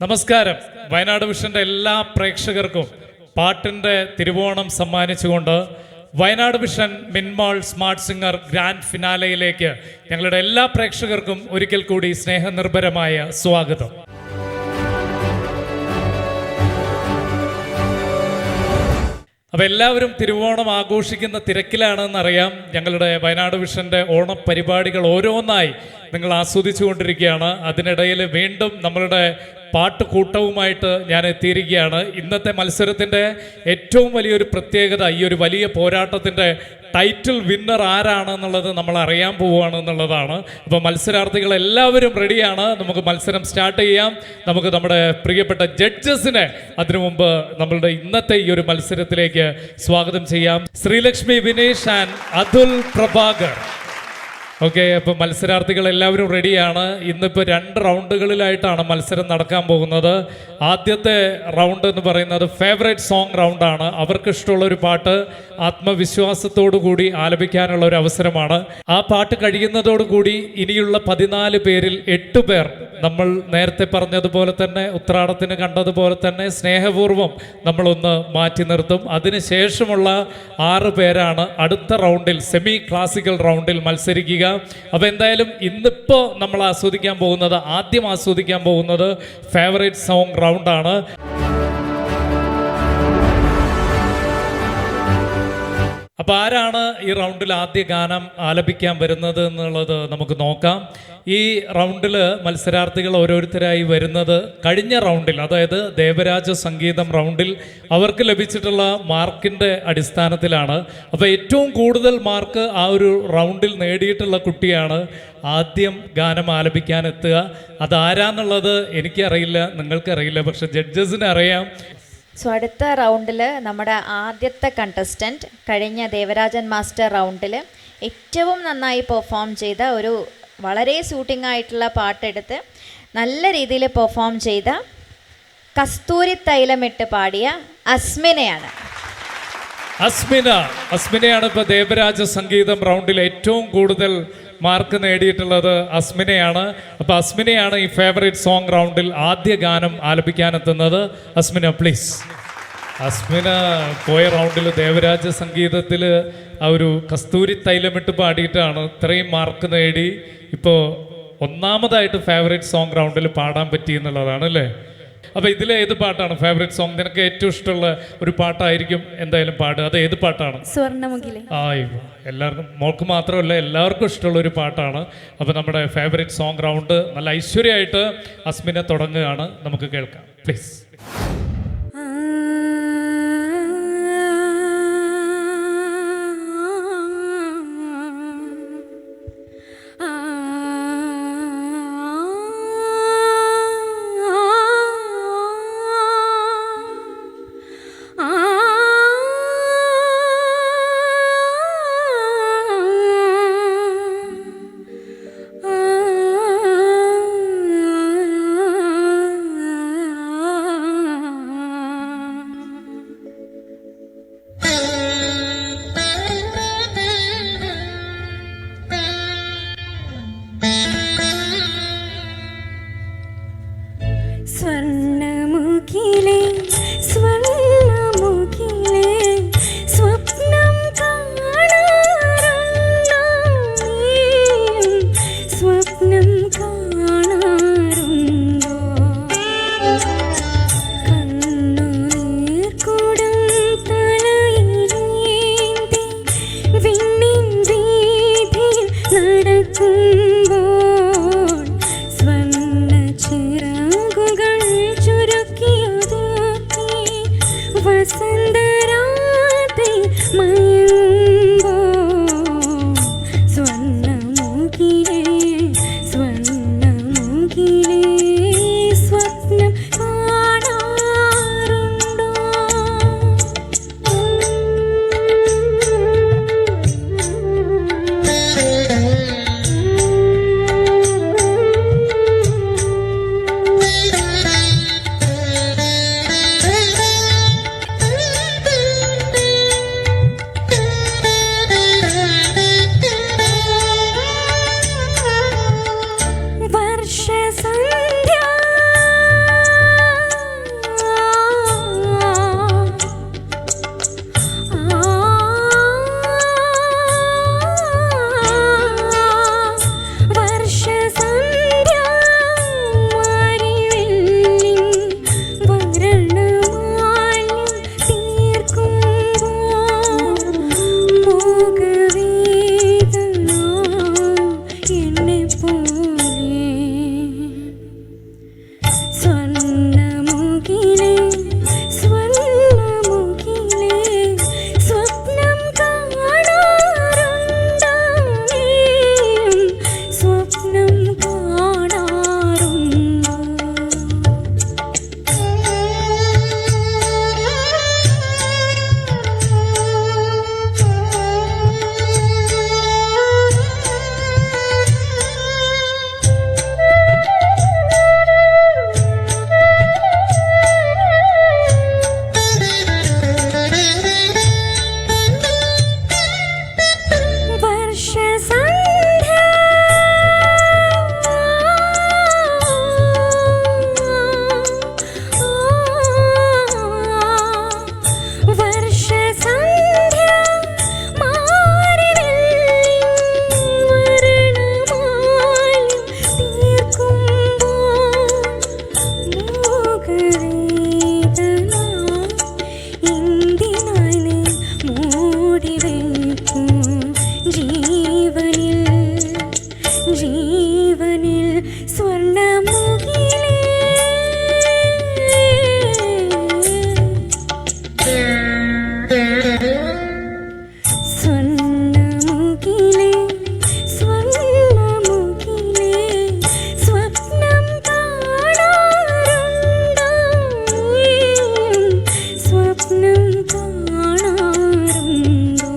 നമസ്കാരം. വയനാട് വിഷന്റെ എല്ലാ പ്രേക്ഷകർക്കും പാട്ടിന്റെ തിരുവോണം സമ്മാനിച്ചുകൊണ്ട് Wayanad vision Minmol smart singer grand ഫിനാലയിലേക്ക് ഞങ്ങളുടെ എല്ലാ പ്രേക്ഷകർക്കും ഒരിക്കൽ കൂടി സ്നേഹനിർഭരമായ സ്വാഗതം. അപ്പോൾ എല്ലാവരും തിരുവോണം ആഘോഷിക്കുന്ന തിരക്കിലാണെന്നറിയാം. ഞങ്ങളുടെ വയനാട് വിഷന്റെ ഓണപരിപാടികൾ ഓരോന്നായി നിങ്ങൾ ആസ്വദിച്ചു കൊണ്ടിരിക്കുകയാണ്. അതിനിടയിൽ വീണ്ടും നമ്മളുടെ പാട്ടുകൂട്ടവുമായിട്ട് ഞാൻ എത്തിയിരിക്കുകയാണ്. ഇന്നത്തെ മത്സരത്തിൻ്റെ ഏറ്റവും വലിയൊരു പ്രത്യേകത, ഈ ഒരു വലിയ പോരാട്ടത്തിൻ്റെ ടൈറ്റിൽ വിന്നർ ആരാണെന്നുള്ളത് നമ്മൾ അറിയാൻ പോവുകയാണെന്നുള്ളതാണ്. അപ്പോൾ മത്സരാർത്ഥികൾ എല്ലാവരും റെഡിയാണ്. നമുക്ക് മത്സരം സ്റ്റാർട്ട് ചെയ്യാം. നമുക്ക് നമ്മുടെ പ്രിയപ്പെട്ട ജഡ്ജസിനെ അതിനു മുമ്പ് നമ്മളുടെ ഇന്നത്തെ ഈ ഒരു മത്സരത്തിലേക്ക് സ്വാഗതം ചെയ്യാം. ശ്രീലക്ഷ്മി വിനേഷ് ആൻഡ് അതുൽ പ്രഭാകർ. ഓക്കെ, അപ്പോൾ മത്സരാർത്ഥികൾ എല്ലാവരും റെഡിയാണ്. ഇന്നിപ്പോൾ 2 റൗണ്ടുകളിലായിട്ടാണ് മത്സരം നടക്കാൻ പോകുന്നത്. ആദ്യത്തെ റൗണ്ട് എന്ന് പറയുന്നത് ഫേവറേറ്റ് സോങ് റൗണ്ടാണ്. അവർക്ക് ഇഷ്ടമുള്ളൊരു പാട്ട് ആത്മവിശ്വാസത്തോടു കൂടി ആലപിക്കാനുള്ള ഒരു അവസരമാണ്. ആ പാട്ട് കഴിയുന്നതോടുകൂടി ഇനിയുള്ള 14 പേരിൽ 8 പേർ നമ്മൾ നേരത്തെ പറഞ്ഞതുപോലെ തന്നെ ഉത്രാടത്തിന് കണ്ടതുപോലെ തന്നെ സ്നേഹപൂർവ്വം നമ്മളൊന്ന് മാറ്റി നിർത്തും. അതിനുശേഷമുള്ള 6 പേരാണ് അടുത്ത റൗണ്ടിൽ, സെമി ക്ലാസിക്കൽ റൗണ്ടിൽ മത്സരിക്കുക. അപ്പോൾ എന്തായാലും ഇന്നിപ്പോൾ നമ്മൾ ആദ്യം ആസ്വദിക്കാൻ പോകുന്നത് ഫേവറേറ്റ് സോങ് റൗണ്ടാണ്. അപ്പോൾ ആരാണ് ഈ റൗണ്ടിൽ ആദ്യ ഗാനം ആലപിക്കാൻ വരുന്നത് എന്നുള്ളത് നമുക്ക് നോക്കാം. ഈ റൗണ്ടിൽ മത്സരാർത്ഥികൾ ഓരോരുത്തരായി വരുന്നത് കഴിഞ്ഞ റൗണ്ടിൽ, അതായത് ദേവരാജ സംഗീതം റൗണ്ടിൽ അവർക്ക് ലഭിച്ചിട്ടുള്ള മാർക്കിൻ്റെ അടിസ്ഥാനത്തിലാണ്. അപ്പോൾ ഏറ്റവും കൂടുതൽ മാർക്ക് ആ ഒരു റൗണ്ടിൽ നേടിയിട്ടുള്ള കുട്ടിയാണ് ആദ്യം ഗാനം ആലപിക്കാൻ എത്തുക. അതാരാന്നുള്ളത് എനിക്കറിയില്ല, നിങ്ങൾക്കറിയില്ല, പക്ഷെ ജഡ്ജസിന് അറിയാം. സോ അടുത്ത റൗണ്ടിൽ നമ്മുടെ ആദ്യത്തെ കണ്ടസ്റ്റൻറ്റ് കഴിഞ്ഞ ദേവരാജൻ മാസ്റ്റർ റൗണ്ടിൽ ഏറ്റവും നന്നായി പെർഫോം ചെയ്ത, ഒരു വളരെ സൂട്ടിംഗ് ആയിട്ടുള്ള പാട്ടെടുത്ത് നല്ല രീതിയിൽ പെർഫോം ചെയ്ത, കസ്തൂരി തൈലമിട്ട് പാടിയ അസ്മിനയാണ്. അസ്മിനയാണ് ഇപ്പോൾ ദേവരാജ സംഗീതം റൗണ്ടിൽ ഏറ്റവും കൂടുതൽ മാർക്ക് നേടിയിട്ടുള്ളത്. അസ്മിനയാണ്. അപ്പോൾ അസ്മിനയാണ് ഈ ഫേവറേറ്റ് സോങ് റൗണ്ടിൽ ആദ്യ ഗാനം ആലപിക്കാനെത്തുന്നത്. അസ്മിന പ്ലീസ്. അസ്മിന പോയ റൗണ്ടിൽ ദേവരാജ സംഗീതത്തിൽ ആ ഒരു കസ്തൂരി തൈലമിട്ട് പാടിയിട്ടാണ് ഇത്രയും മാർക്ക് നേടി ഇപ്പോൾ ഒന്നാമതായിട്ട് ഫേവറേറ്റ് സോങ് റൗണ്ടിൽ പാടാൻ പറ്റി എന്നുള്ളതാണ് അല്ലേ? അപ്പോൾ ഇതിലെ ഏത് പാട്ടാണ് ഫേവറേറ്റ് സോങ്? നിനക്ക് ഏറ്റവും ഇഷ്ടമുള്ള ഒരു പാട്ടായിരിക്കും എന്തായാലും പാടുക. അത് ഏത് പാട്ടാണ്? സ്വർണ്ണമുഖിലെ. എല്ലാവർക്കും, മോൾക്ക് മാത്രമല്ല എല്ലാവർക്കും ഇഷ്ടമുള്ള ഒരു പാട്ടാണ്. അപ്പോൾ നമ്മുടെ ഫേവറേറ്റ് സോങ് റൗണ്ട് നല്ല ഐശ്വര്യമായിട്ട് അസ്മിന തുടങ്ങുകയാണ്. നമുക്ക് കേൾക്കാം പ്ലീസ്. സ്വർണ്ണമുഖിലേ സ്വർണ്ണമുഖിലേ സ്വർണ്ണമുഖിലേ സ്വപ്നം കാണാറുണ്ടോ സ്വപ്നം കാണാറുണ്ടോ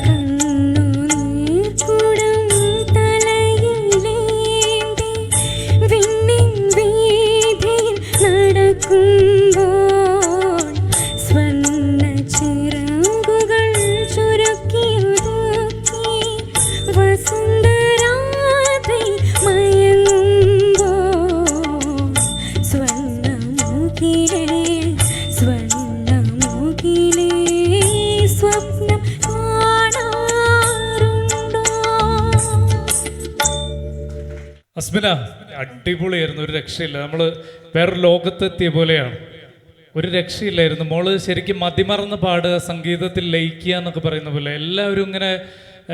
കണ്ണുനീർക്കുടം തലയിലേന്തി വിണ്ണിൻ വീഥിയിൽ നടക്കുമ്പോൾ സ്വർണ്ണച്ചിറകുകൾ ചുരുക്കിയൊതുക്കി വസന്തരാത്രി മയങ്ങുമ്പോൾ സ്വർണ്ണമുഖിലേ സ്വർണ്ണമുഖിലേ സ്വപ്നം കാണാറുണ്ടോ? അസ്മിന, അടിപൊളിയായിരുന്നു, ഒരു രക്ഷയില്ല. നമ്മൾ വേറൊരു ലോകത്തെത്തിയ പോലെയാണ്, ഒരു രക്ഷയില്ലായിരുന്നു. മോള് ശരിക്കും മതിമറന്ന് പാടുക, സംഗീതത്തിൽ ലയിക്കുക എന്നൊക്കെ പറയുന്ന പോലെ എല്ലാവരും ഇങ്ങനെ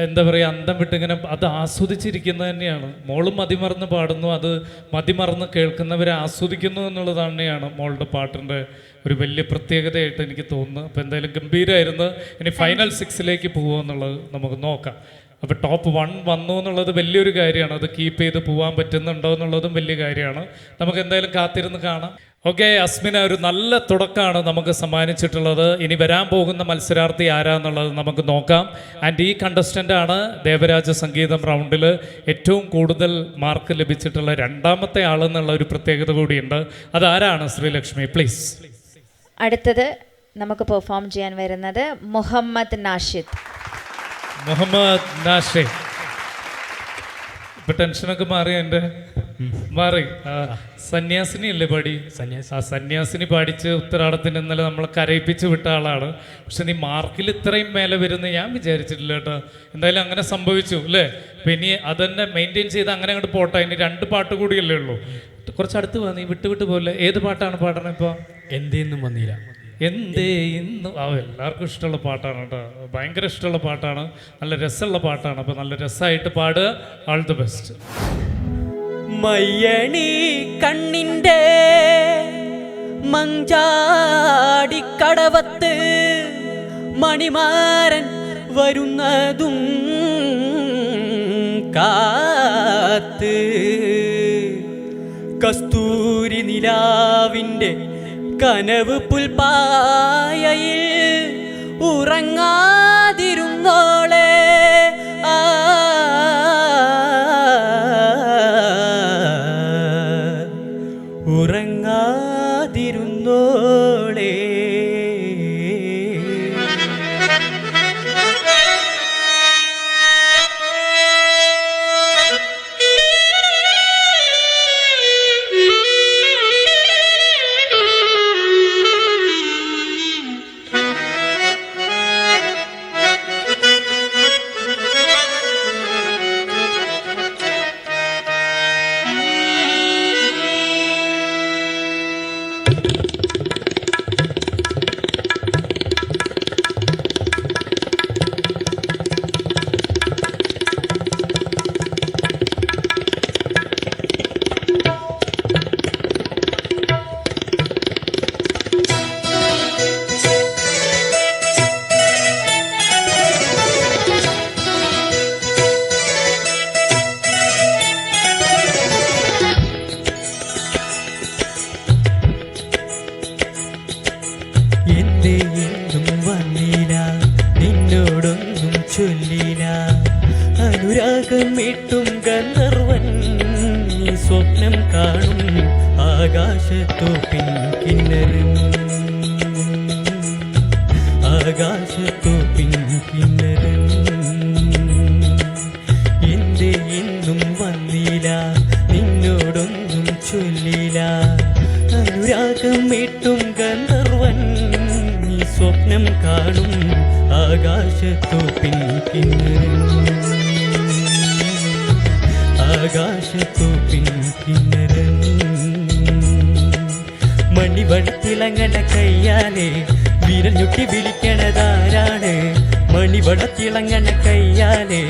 എന്താ പറയുക, അന്തം വിട്ട് ഇങ്ങനെ അത് ആസ്വദിച്ചിരിക്കുന്നത് തന്നെയാണ്. മോളും മതിമറന്ന് പാടുന്നു, അത് മതിമറന്ന് കേൾക്കുന്നവരെ ആസ്വദിക്കുന്നു എന്നുള്ളത് തന്നെയാണ് മോളുടെ പാട്ടിൻ്റെ ഒരു വലിയ പ്രത്യേകതയായിട്ട് എനിക്ക് തോന്നുന്നു. അപ്പോൾ എന്തായാലും ഗംഭീരമായിരുന്നു. ഇനി ഫൈനൽ 6ലേക്ക് പോകുമോ എന്നുള്ളത് നമുക്ക് നോക്കാം. അപ്പോൾ ടോപ്പ് 1 വന്നു എന്നുള്ളത് വലിയൊരു കാര്യമാണ്. അത് കീപ്പ് ചെയ്ത് പോകാൻ പറ്റുന്നുണ്ടോ എന്നുള്ളതും വലിയ കാര്യമാണ്. നമുക്ക് എന്തായാലും കാത്തിരുന്ന് കാണാം. ഓക്കെ, അസ്മിന ഒരു നല്ല തുടക്കമാണ് നമുക്ക് സമ്മാനിച്ചിട്ടുള്ളത്. ഇനി വരാൻ പോകുന്ന മത്സരാർത്ഥി ആരാന്നുള്ളത് നമുക്ക് നോക്കാം. ആൻഡ് ഈ കണ്ടസ്റ്റൻ്റ് ആണ് ദേവരാജ സംഗീതം റൗണ്ടിൽ ഏറ്റവും കൂടുതൽ മാർക്ക് ലഭിച്ചിട്ടുള്ള രണ്ടാമത്തെ ആളെന്നുള്ള ഒരു പ്രത്യേകത കൂടിയുണ്ട്. അതാരാണ് ശ്രീലക്ഷ്മി, പ്ലീസ്? അടുത്തത് നമുക്ക് പെർഫോം ചെയ്യാൻ വരുന്നത് മുഹമ്മദ് നാഷിദ്. മുഹമ്മദ് നാഷെ. ഇപ്പൊ ടെൻഷനൊക്കെ മാറി, എൻ്റെ മാറി. സന്യാസിനി അല്ലേ പാടി? സന്യാസിനി പാടിച്ച് ഉത്തരാടത്തിന് ഇന്നലെ നമ്മളെ കരയിപ്പിച്ച് വിട്ട ആളാണ്. പക്ഷെ നീ മാർക്കിൽ ഇത്രയും മേലെ വരുന്ന ഞാൻ വിചാരിച്ചിട്ടില്ല കേട്ടോ. എന്തായാലും അങ്ങനെ സംഭവിച്ചു അല്ലേ? അപ്പം ഇനി അതന്നെ മെയിൻറ്റെയിൻ ചെയ്ത് അങ്ങനെ അങ്ങോട്ട് പോട്ടെ. ഇനി 2 പാട്ട് കൂടിയല്ലേ ഉള്ളൂ. കുറച്ച് അടുത്ത് പോകാം, നീ വിട്ട് പോലെ. ഏത് പാട്ടാണ് പാടണേ ഇപ്പോൾ? എന്തെന്നും വന്നില്ല. എന്തേ ഇന്ന് എല്ലാവർക്കും ഇഷ്ടമുള്ള പാട്ടാണ് കേട്ടോ, ഭയങ്കര ഇഷ്ടമുള്ള പാട്ടാണ്, നല്ല രസമുള്ള പാട്ടാണ്. അപ്പോൾ നല്ല രസമായിട്ട് പാടുക. All the best. മയ്യണി കണ്ണിൻ്റെ മഞ്ചാടിക്കടവത്ത് മണിമാരൻ വരുന്നതും കാത്ത് കസ്തൂരി നിലാവിൻ്റെ കനവ് പുൽപ്പായയിൽ ഉറങ്ങാതിരുന്നോളെ ഉറങ്ങാതിരുന്നോളെ. ചൊല്ലിന അനുരാഗം ഇട്ടും ഗന്ധർവൻ സ്വപ്നം കാണും ആകാശത്തോപ്പിൻ കിന്നരൻ ആകാശത്തോപ്പിൻ കിന്നരൻ എന്റെ എന്നും വന്നില്ല നിന്നോടൊന്നും ചൊല്ലില്ല അനുരാഗം ഇട്ടും ഗന്ധർവൻ സ്വപ്നം കാണും ആകാശത്തോപ്പിൻ കിന്നരൻ ആകാശത്തോപ്പിൻ കിന്നരൻ മണിവടത്തിളങ്ങണ കയ്യാലെ വിരൽ ഞൊട്ടി വിളിക്കണതാരാണ് മണിവളത്തിളങ്ങണ കയ്യാലെ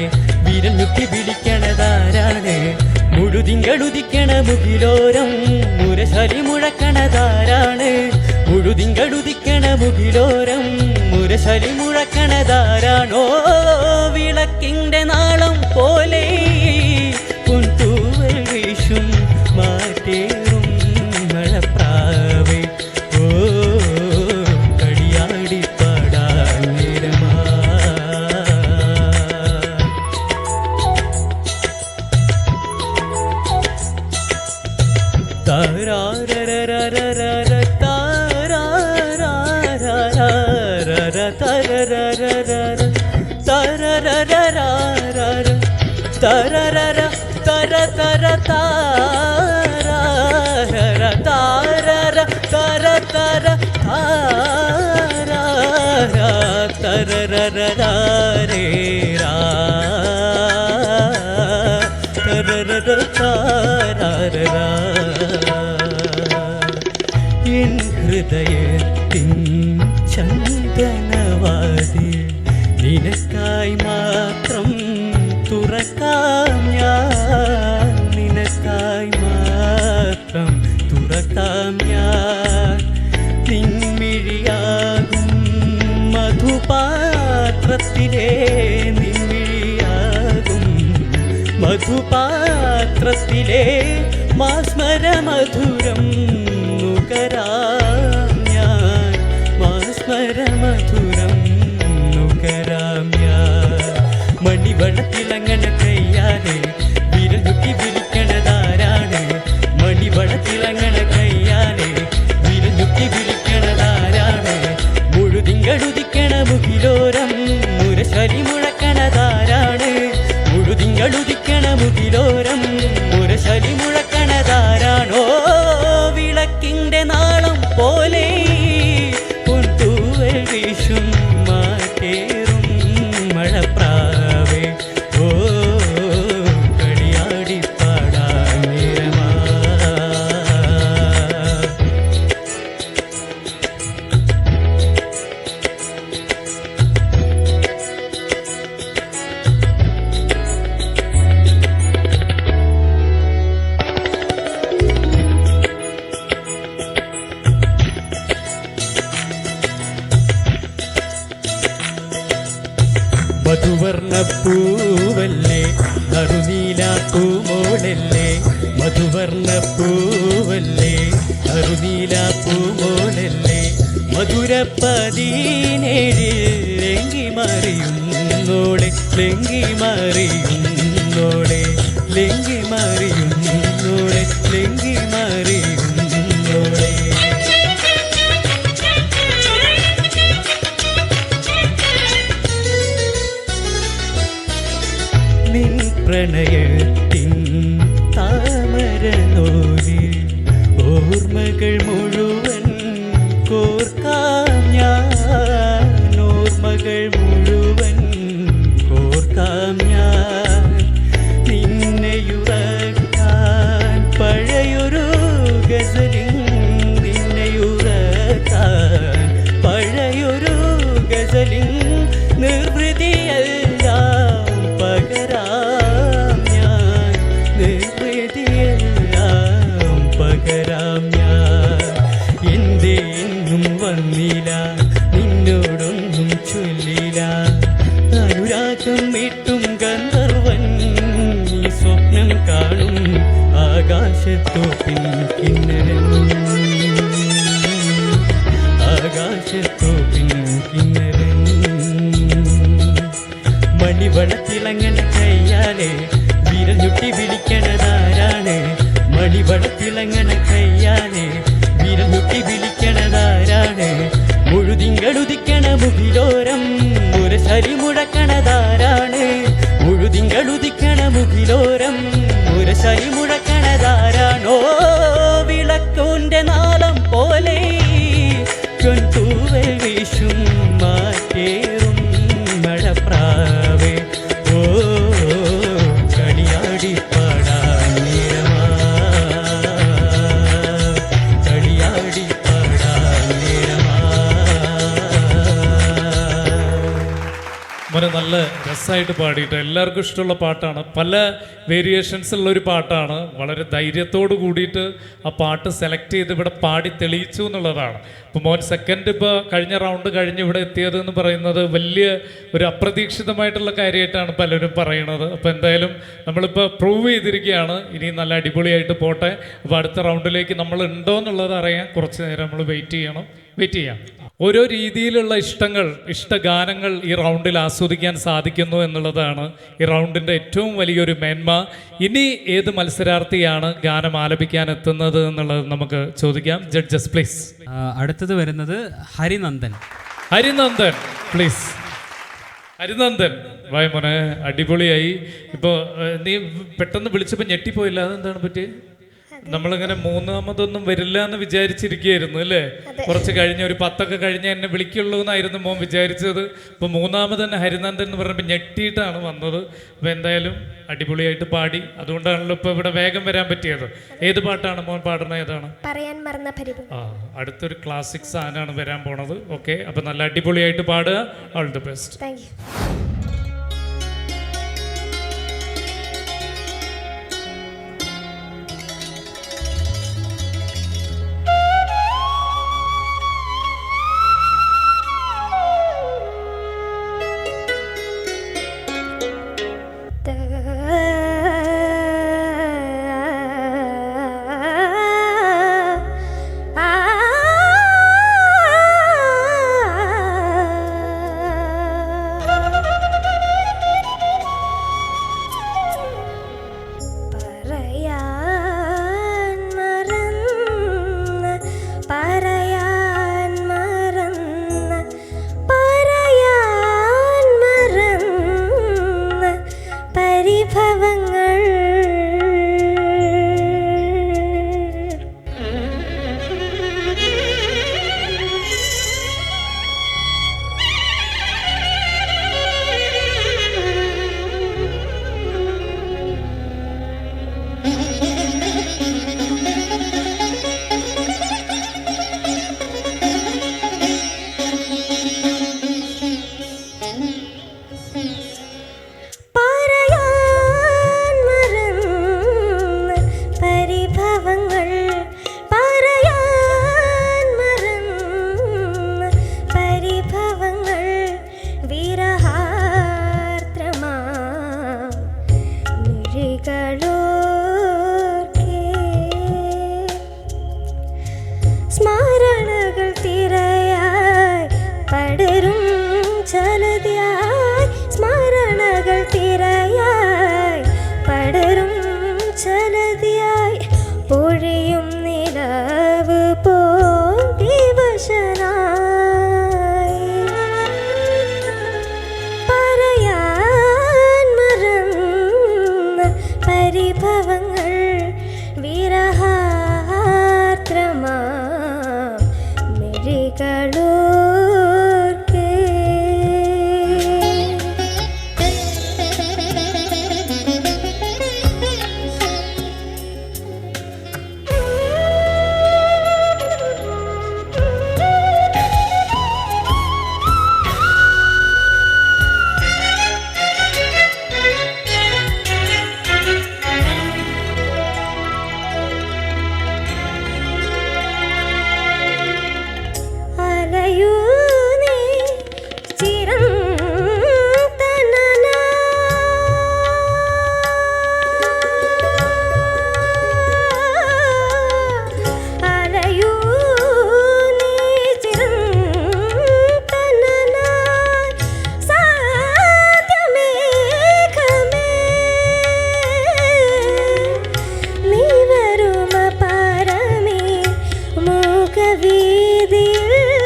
വിരൽ ഞുട്ടി വിളിക്കണതാരാണ് മുഴുതിങ്കടുതിക്കണ മുകിലോരം മുരശലി മുഴക്കണതാരാണ് മുഴുതിങ്കടുതിക്കണ മുകിലോരം മുരശലി മുഴക്കണതാരാണോ വിളക്കിൻ്റെ നാളം പോലെ പുൻതൂവൽ വീശും മാറ്റേറും മഴപ്രാവേ ഓ കളിയാടിപ്പാടാൻ നേരമാ താരാരരരരരര താരാരരരരര തരരരരര തരരരരരര തരരര തര തര താരര താരര തര തര താരര തരരരരരേ രാ തരരര താരര എൻ ഹൃദയത്തിൻ ചന്ദനവാതിൽ നിനക്കായി മാത്രം തുറക്കാം ഞാൻ നിനക്കായി മാത്രം തുറക്കാം ഞാൻ നിൻമിഴിയാകും മധുപാത്രത്തിലെ നിൻമിഴിയാകും മധുപാത്രത്തിലെ മാസ്മര മധുരം നുകരാം ഞാൻ മാസ്മര മധുരം നുകരാം ഞാൻ മണിവളത്തിളങ്ങണ കയ്യാലെ വിരൽ ഞുട്ടി വിളിക്കണതാരാണ് മണിവളത്തിളങ്ങണ കയ്യാലെ വിരൽ ഞുട്ടി വിളിക്കണതാരാണ് മുഴുതിങ്കടുതിക്കണ മുകിലോരം മുരശലി മുഴക്കണതാരാണ് മുഴുതിങ്കടുതിക്കണ മുകിലോരം മുരശലി മുഴക്കണതാരാണോ വിളക്കിൻ്റെ നാളം പോലെ പുൻതൂവൽ വീശും മാറ്റേറും മഴപ്രാവേ ഓ കളിയാടിപ്പാടാൻ നേരമാ മധുവർണ്ണ പൂവല്ലേ നറുനീല പൂമോളല്ലേ മധുവർണ്ണ പൂവല്ലേ നറുനീല പൂമോളല്ലേ മധുരപ്പതിനേഴിൽ ലെങ്കി മറിയുന്നോളെ ലെങ്കി മറിയുന്നോളെ ലെങ്കി മറിയുന്നോളെ ലെങ്കി മറിയുന്നോളെ നിൻ പ്രണയത്തിൻ താമരനൂലിൽ ഓർമ്മകൾ മുഴുവൻ കോർക്കാം ഞാൻ ഓർമ്മകൾ മുഴുവൻ കോർക്കാം ഞാൻ നിന്നെയുറക്കാൻ പഴയൊരു ഗസലിൻ നിന്നെയുറക്കാൻ പഴയൊരു ഗസലിൻ നിർവൃതിയെല്ലാം പകരാം ഞാൻ നിർവൃതിയെല്ലാം പകരാം ഞാൻ എന്തേ എന്നും വന്നില്ല നിന്നോടൊന്നും ചൊല്ലില്ല അനുരാഗം മീട്ടും ഗന്ധർവൻ നീ സ്വപ്നം കാണും ആകാശത്തോപ്പിൻ കിന്നരൻ ആകാശത്തോപ്പിൻ കിന്നരൻ മണിവളത്തിളങ്ങണ കയ്യാലെ വിരൽ ഞുട്ടി വിളിക്കണതാരാണ് മണിവളത്തിളങ്ങണ കയ്യാലെ വിരൽ ഞുട്ടി വിളിക്കണതാരാണ് മുഴുതിങ്കടുതിക്കണ മുകിലോരം മുരശലി മുഴക്കണതാരാണ് മുഴുതിങ്കടുതിക്കണ മുകിലോരം മുരശലി മുഴക്കണതാരാണോ വിളക്കോന്റെ നാളം പോലെ പൊൻതൂവൽ വീശും മാറ്റേറും മഴപ്രാവേ ഓ കളിയാടിപ്പാടാൻ നേരമാ കളിയാടിപ്പാടാൻ നേരമാ മോനെ നല്ല രസമായിട്ട് പാടിയിട്ട് എല്ലാവർക്കും ഇഷ്ടമുള്ള പാട്ടാണ്. പല വേരിയേഷൻസുള്ള ഒരു പാട്ടാണ്. വളരെ ധൈര്യത്തോട് കൂടിയിട്ട് ആ പാട്ട് സെലക്ട് ചെയ്ത് ഇവിടെ പാടി തെളിയിച്ചു എന്നുള്ളതാണ്. ഇപ്പോൾ മോൻ സെക്കൻഡ് ഇപ്പോൾ കഴിഞ്ഞ റൗണ്ട് കഴിഞ്ഞ് ഇവിടെ എത്തിയത് എന്ന് പറയുന്നത് വലിയ ഒരു അപ്രതീക്ഷിതമായിട്ടുള്ള കാര്യമായിട്ടാണ് പലരും പറയണത്. അപ്പോൾ എന്തായാലും നമ്മളിപ്പോൾ പ്രൂവ് ചെയ്തിരിക്കുകയാണ്. ഇനി നല്ല അടിപൊളിയായിട്ട് പോട്ടെ. അപ്പോൾ അടുത്ത റൗണ്ടിലേക്ക് നമ്മൾ ഉണ്ടോ എന്നുള്ളത് അറിയാൻ കുറച്ച് നേരം നമ്മൾ വെയിറ്റ് ചെയ്യാം. ഓരോ രീതിയിലുള്ള ഇഷ്ടഗാനങ്ങൾ ഈ റൗണ്ടിൽ ആസ്വദിക്കാൻ സാധിക്കുന്നു എന്നുള്ളതാണ് ഈ റൗണ്ടിൻ്റെ ഏറ്റവും വലിയൊരു മേന്മ. ഇനി ഏത് മത്സരാർത്ഥിയാണ് ഗാനം ആലപിക്കാൻ എത്തുന്നത് എന്നുള്ളത് നമുക്ക് ചോദിക്കാം. Judges please. അടുത്തത് വരുന്നത് ഹരിനന്ദൻ പ്ലീസ്. ഹരിനന്ദൻ വായ മോനെ, അടിപൊളിയായി. ഇപ്പോൾ നീ പെട്ടെന്ന് വിളിച്ചപ്പോൾ ഞെട്ടിപ്പോയില്ല, അതെന്താണ് പറ്റിയത്? നമ്മളിങ്ങനെ മൂന്നാമതൊന്നും വരില്ല എന്ന് വിചാരിച്ചിരിക്കുകയായിരുന്നു അല്ലേ? കുറച്ച് കഴിഞ്ഞ് ഒരു 10 കഴിഞ്ഞ് എന്നെ വിളിക്കുള്ളൂ എന്നായിരുന്നു മോൻ വിചാരിച്ചത്. ഇപ്പോൾ മൂന്നാമത് തന്നെ ഹരിനന്ദൻ എന്ന് പറഞ്ഞപ്പോൾ ഞെട്ടിയിട്ടാണ് വന്നത്. അപ്പോൾ എന്തായാലും അടിപൊളിയായിട്ട് പാടി. അതുകൊണ്ടാണല്ലോ ഇപ്പോൾ ഇവിടെ വേഗം വരാൻ പറ്റിയത്. ഏത് പാട്ടാണ് മോൻ പാടുന്നത്? ഏതാണ്? പറയാൻ മറന്ന പരിഭവം. അടുത്തൊരു ക്ലാസിക് സാധനമാണ് വരാൻ പോണത്. ഓക്കെ, അപ്പോൾ നല്ല അടിപൊളിയായിട്ട് പാടുക. All the best. Thank you. സ്മരണകൾ തിരയായി പടരും ചലതിയായി, സ്മരണകൾ തിരയായി പടരും ചലതിയായി, പൊഴിയും നിലവ് പോൽ ദിവശനായി, പറയാൻ മറന്ന പരിഭവങ്ങൾ വിരഹാർദ്രമാ മിഴികളോർക്കേ. അലയൂ നീ ചിരന്തനനാ, അലയൂ നീ ചിരന്തനനാ, സാധ്യമേഘമേ നീ വരുമ പരമേ മൂകവീതിയിൽ,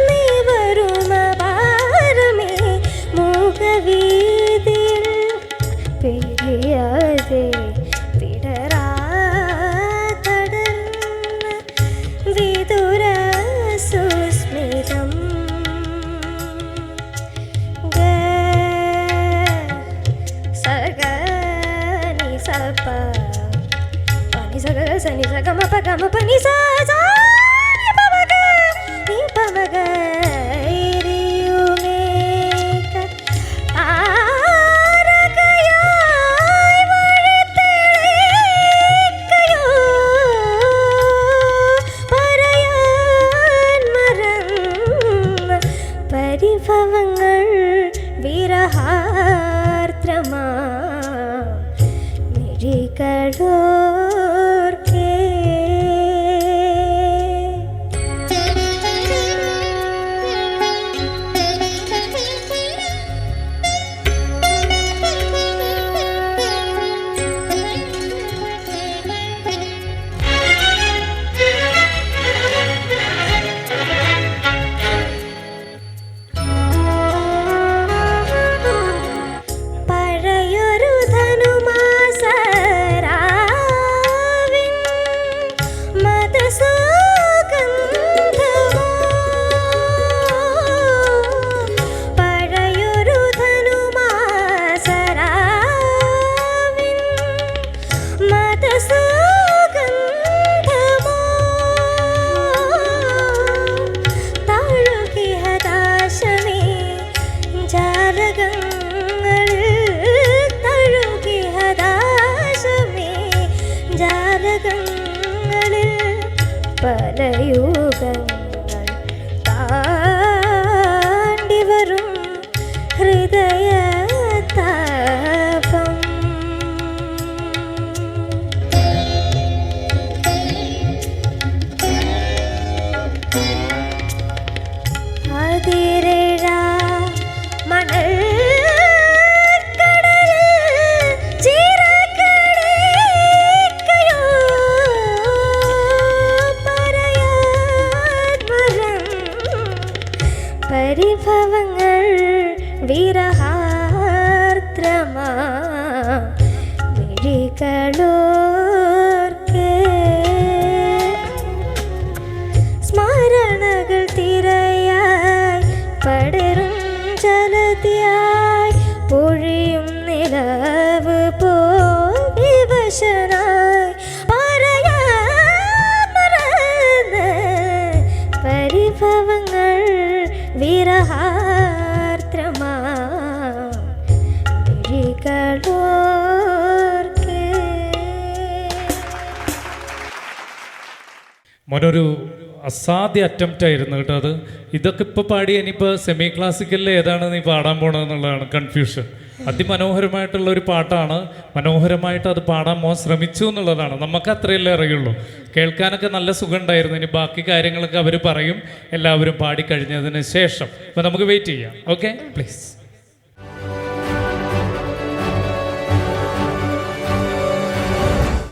നീ വരുമ പരമേ മൂകവീതിയിൽ, പിരിയാതെ വിടരാതടർന്ന വിദുര സുസ്മിതം, ഗ സഗ നി സപ പനി സഗ സനി സഗ മപ ഗമ പനി സ സ നി പ മ ഗ നി പ മ ഗ രി യു മേ ക മിഴികളോർക്കേ പഴയൊരു ധനുമാസരാവിൻ മദസുഗന്ധമോ പഴയൊരു ധനുമാസരാവിൻ മദസുഗന്ധമോ തഴുകിഹദാശമേ ജാലകങ്ങളിൽ തഴുകിഹദാശമേ ജാലകങ്ങളിൽ പല യുഗങ്ങൾ താണ്ടി വരും ഹൃദയതാപം അതിരേഴാ മണൽ കടലിൽ ചിറകടിക്കയോ പറയാൻ വരം പരിഭവങ്ങൾ വിരഹാർദ്രമാ മിഴികളോർക്കേ സ്മരണകൾ തിരയായി പടരും ജലതിയായി പൊഴിയും നിലവ് പോൽ വിവശനായി പറയാൻ മറന്ന് പരിഭവങ്ങൾ വിരഹാർദ്രമാ മിഴികളോർക്കേ മോനൊരു അസാധ്യ അറ്റംപ്റ്റ് ആയിരുന്നു കേട്ടോ അത്. ഇതൊക്കെ ഇപ്പോൾ പാടി ഇനിയിപ്പോൾ സെമി ക്ലാസിക്കലിൽ ഏതാണ് നീ പാടാൻ പോണതെന്നുള്ളതാണ് കൺഫ്യൂഷൻ. അതിമനോഹരമായിട്ടുള്ള ഒരു പാട്ടാണ്. മനോഹരമായിട്ട് അത് പാടാൻ മോൻ ശ്രമിച്ചു എന്നുള്ളതാണ്. നമുക്ക് അത്രയല്ലേ അറിയുള്ളൂ. കേൾക്കാനൊക്കെ നല്ല സുഖം ഉണ്ടായിരുന്നു. ഇനി ബാക്കി കാര്യങ്ങളൊക്കെ അവർ പറയും എല്ലാവരും പാടിക്കഴിഞ്ഞതിന് ശേഷം. അപ്പോൾ നമുക്ക് വെയിറ്റ് ചെയ്യാം. Okay please.